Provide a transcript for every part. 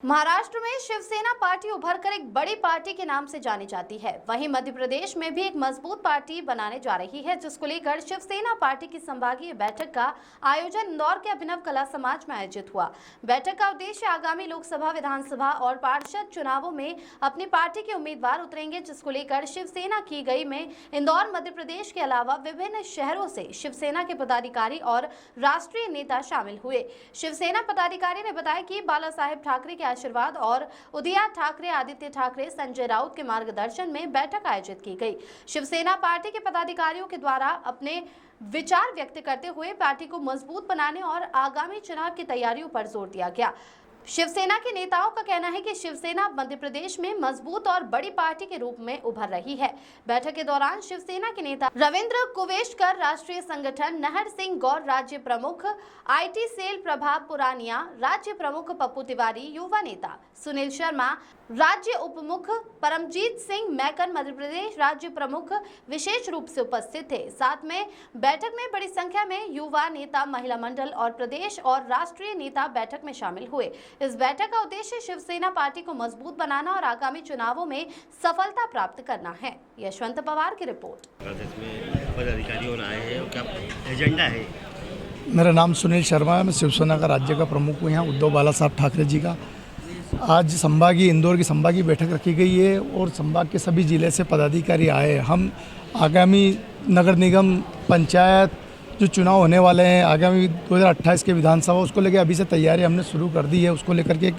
महाराष्ट्र में शिवसेना पार्टी उभरकर एक बड़ी पार्टी के नाम से जानी जाती है। वहीं मध्य प्रदेश में भी एक मजबूत पार्टी बनाने जा रही है, जिसको लेकर शिवसेना पार्टी की संभागीय बैठक का आयोजन इंदौर के अभिनव कला समाज में आयोजित हुआ। बैठक का उद्देश्य आगामी लोकसभा, विधानसभा और पार्षद चुनावों में अपनी पार्टी के उम्मीदवार उतरेंगे, जिसको लेकर शिवसेना की गई में इंदौर मध्य प्रदेश के अलावा विभिन्न शहरों से शिवसेना के पदाधिकारी और राष्ट्रीय नेता शामिल हुए। शिवसेना पदाधिकारी ने बताया कि बाला साहेब ठाकरे के आशीर्वाद और उदया ठाकरे, आदित्य ठाकरे, संजय राउत के मार्गदर्शन में बैठक आयोजित की गई। शिवसेना पार्टी के पदाधिकारियों के द्वारा अपने विचार व्यक्त करते हुए पार्टी को मजबूत बनाने और आगामी चुनाव की तैयारियों पर जोर दिया गया। शिवसेना के नेताओं का कहना है कि शिवसेना मध्य प्रदेश में मजबूत और बड़ी पार्टी के रूप में उभर रही है। बैठक के दौरान शिवसेना के नेता रविंद्र कुवेशकर, राष्ट्रीय संगठन नहर सिंह गौर राज्य प्रमुख, आईटी सेल प्रभाव पुरानिया राज्य प्रमुख, पप्पू तिवारी युवा नेता, सुनील शर्मा राज्य उपमुख, परमजीत सिंह मैकर मध्य प्रदेश राज्य प्रमुख विशेष रूप से उपस्थित थे। साथ में बैठक में बड़ी संख्या में युवा नेता, महिला मंडल और प्रदेश और राष्ट्रीय नेता बैठक में शामिल हुए। इस बैठक का उद्देश्य शिवसेना पार्टी को मजबूत बनाना और आगामी चुनावों में सफलता प्राप्त करना है। यशवंत पवार की रिपोर्ट। पदाधिकारी और आए हैं और क्या एजेंडा है? मेरा नाम सुनील शर्मा है। मैं शिवसेना का राज्य का प्रमुख हूँ। यहाँ उद्धव बाला साहब ठाकरे जी का आज संभागीय इंदौर की संभागीय बैठक रखी गई है और संभाग के सभी जिले से पदाधिकारी आए। हम आगामी नगर निगम, पंचायत जो चुनाव होने वाले हैं, आगामी 2028 के विधानसभा, उसको लेकर अभी से तैयारी हमने शुरू कर दी है। उसको लेकर के एक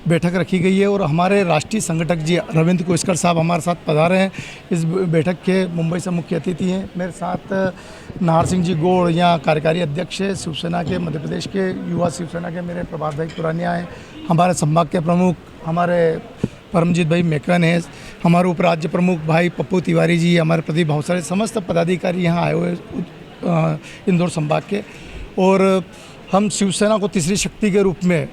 बैठक रखी गई है और हमारे राष्ट्रीय संगठक जी रविंद्र कुवेशकर साहब हमारे साथ पधारे हैं। इस बैठक के मुंबई से मुख्य अतिथि हैं। मेरे साथ नहर सिंह जी गौड़ यहाँ कार्यकारी अध्यक्ष है शिवसेना के, मध्य प्रदेश के युवा शिवसेना के मेरे प्रभात भाई पुरानिया हैं। हमारे संभाग के प्रमुख हमारे परमजीत भाई मैकन है। हमारे उपराज्य प्रमुख भाई पप्पू तिवारी जी, हमारे प्रति बहुत सारे समस्त पदाधिकारी यहाँ आए हुए इंदौर संभाग के। और हम शिवसेना को तीसरी शक्ति के रूप में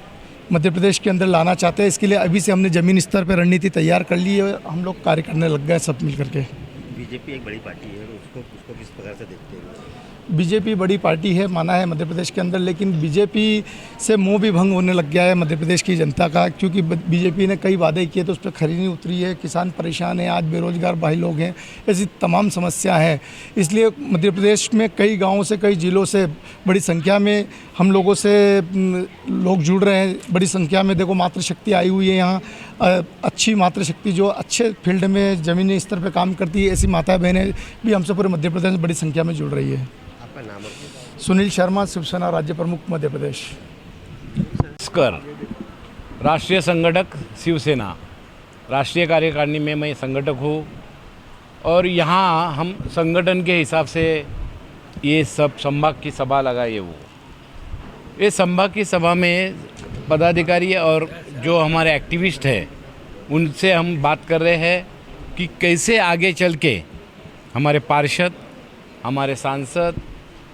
मध्य प्रदेश के अंदर लाना चाहते हैं। इसके लिए अभी से हमने ज़मीन स्तर पर रणनीति तैयार कर ली है। हम लोग कार्य करने लग गए सब मिल करके। बीजेपी एक बड़ी पार्टी है, उसको किस प्रकार से देखते हैं? बीजेपी बड़ी पार्टी है, माना है मध्य प्रदेश के अंदर, लेकिन बीजेपी से मोह भी भंग होने लग गया है मध्य प्रदेश की जनता का, क्योंकि बीजेपी ने कई वादे किए तो उस पर खरी नहीं उतरी है। किसान परेशान है, आज बेरोजगार भाई लोग हैं, ऐसी तमाम समस्या हैं। इसलिए मध्य प्रदेश में कई गाँवों से, कई जिलों से बड़ी संख्या में हम लोगों से लोग जुड़ रहे हैं। बड़ी संख्या में देखो मातृशक्ति आई हुई है यहाँ, अच्छी मातृशक्ति जो अच्छे फील्ड में ज़मीनी स्तर पर काम करती है, ऐसी माता बहनें भी हमसे पूरे मध्य प्रदेश में बड़ी संख्या में जुड़ रही है। नाम? सुनील शर्मा, शिवसेना राज्य प्रमुख मध्य प्रदेश। राष्ट्रीय संगठक शिवसेना, राष्ट्रीय कार्यकारिणी में मैं संगठक हूँ और यहाँ हम संगठन के हिसाब से ये सब संभाग की सभा लगाई है। वो ये संभाग की सभा में पदाधिकारी और जो हमारे एक्टिविस्ट हैं उनसे हम बात कर रहे हैं कि कैसे आगे चल के हमारे पार्षद, हमारे सांसद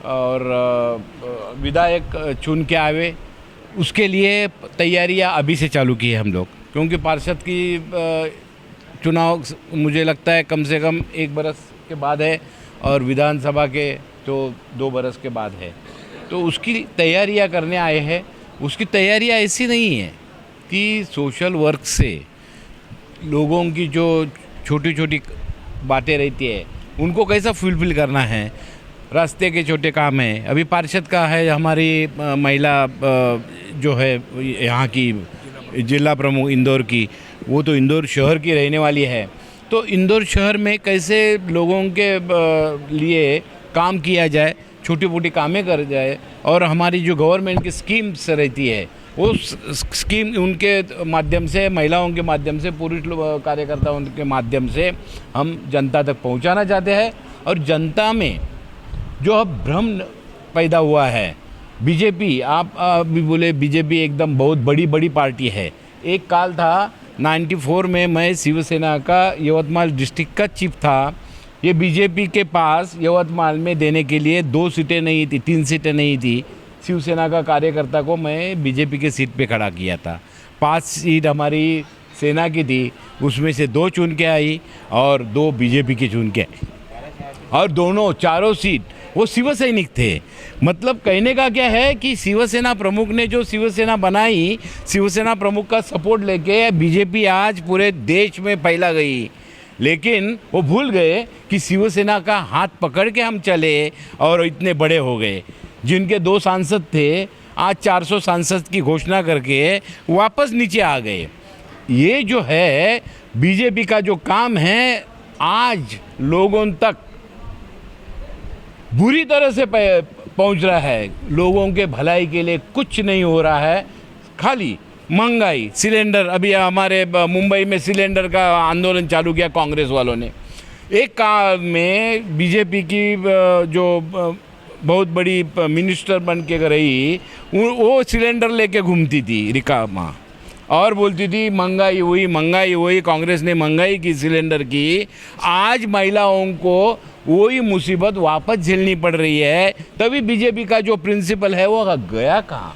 और विधायक चुन के आवे, उसके लिए तैयारियां अभी से चालू की है हम लोग। क्योंकि पार्षद की चुनाव मुझे लगता है कम से कम 1 बरस के बाद है और विधानसभा के तो 2 बरस के बाद है, तो उसकी तैयारियां करने आए हैं। उसकी तैयारियां ऐसी नहीं है कि सोशल वर्क से लोगों की जो छोटी छोटी बातें रहती है उनको कैसा फुलफिल करना है, रास्ते के छोटे काम हैं। अभी पार्षद का है, हमारी महिला जो है यहाँ की जिला प्रमुख इंदौर की, वो तो इंदौर शहर की रहने वाली है। तो इंदौर शहर में कैसे लोगों के लिए काम किया जाए, छोटी मोटी कामें कर जाए, और हमारी जो गवर्नमेंट की स्कीम्स रहती है वो स्कीम उनके माध्यम से, महिलाओं के माध्यम से, पुरुष कार्यकर्ताओं के माध्यम से हम जनता तक पहुँचाना चाहते हैं। और जनता में जो अब भ्रम पैदा हुआ है, बीजेपी, आप भी बोले बीजेपी एकदम बहुत बड़ी पार्टी है। एक काल था 94 में मैं शिवसेना का यवतमाल डिस्ट्रिक्ट का चीफ था। ये बीजेपी के पास यवतमाल में देने के लिए 2 सीटें नहीं थी, 3 सीटें नहीं थी। शिवसेना का कार्यकर्ता को मैं बीजेपी के सीट पे खड़ा किया था। 5 सीट हमारी सेना की थी, उसमें से 2 चुन के आई और 2 बीजेपी की चुन के आई, और दोनों चारों सीट वो शिवसैनिक थे। मतलब कहने का क्या है कि शिवसेना प्रमुख ने जो शिवसेना बनाई, शिवसेना प्रमुख का सपोर्ट लेके बीजेपी आज पूरे देश में फैला गई, लेकिन वो भूल गए कि शिवसेना का हाथ पकड़ के हम चले और इतने बड़े हो गए। जिनके 2 सांसद थे आज 400 सांसद की घोषणा करके वापस नीचे आ गए। ये जो है बीजेपी का जो काम है आज लोगों तक बुरी तरह से पहुंच रहा है। लोगों के भलाई के लिए कुछ नहीं हो रहा है, खाली महंगाई, सिलेंडर। अभी हमारे मुंबई में सिलेंडर का आंदोलन चालू किया कांग्रेस वालों ने। एक काम में बीजेपी की जो बहुत बड़ी मिनिस्टर बन के रही, वो सिलेंडर लेके घूमती थी रिकामा और बोलती थी महंगाई हुई। कांग्रेस ने महंगाई की, सिलेंडर की। आज महिलाओं को वही मुसीबत वापस झेलनी पड़ रही है। तभी बीजेपी का जो प्रिंसिपल है वो गया कहाँ?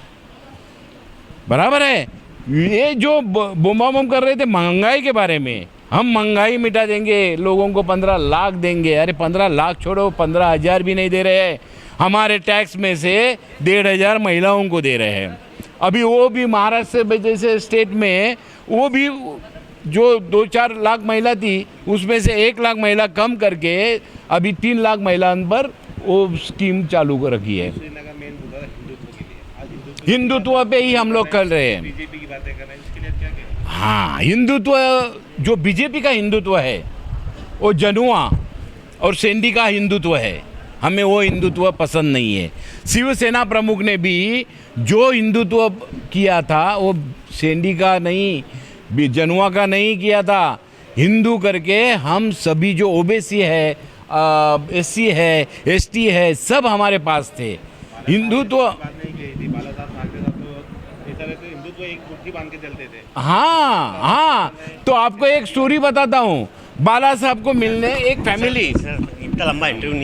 बराबर है। ये जो बम कर रहे थे महंगाई के बारे में, हम महंगाई मिटा देंगे, लोगों को 15 लाख देंगे। अरे 15 लाख छोड़ो, 15,000 भी नहीं दे रहे हैं। हमारे टैक्स में से 1,500 महिलाओं को दे रहे हैं। अभी वो भी महाराष्ट्र जैसे स्टेट में वो भी जो 2-4 लाख महिला थी उसमें से 1 लाख महिला कम करके अभी 3 लाख महिलाओं पर वो स्कीम चालू कर रखी है। हिंदुत्व पे ही हम लोग कर रहे हैं। बीजेपी की बातें कर रहे हैं, इसके लिए क्या कहें? हाँ, हिंदुत्व जो बीजेपी का हिंदुत्व है वो जनुआ और सेंडी का हिंदुत्व है। हमें वो हिंदुत्व पसंद नहीं है। शिवसेना प्रमुख ने भी जो हिंदुत्व किया था वो सेंडी का नहीं, जनुआ का नहीं किया था। हिंदू करके हम सभी जो ओबीसी है, एससी है, एसटी है, सब हमारे पास थे। हिंदुत्व बात नहीं कही थी। बाला साहब ठाकरे साहब तो ऐसा रहते हिंदुत्व एक मुट्ठी बांध के चलते थे। हाँ, तो आपको एक स्टोरी बताता हूँ। बाला साहब को मिलने एक फैमिली, इतना लंबा इंटरव्यू नहीं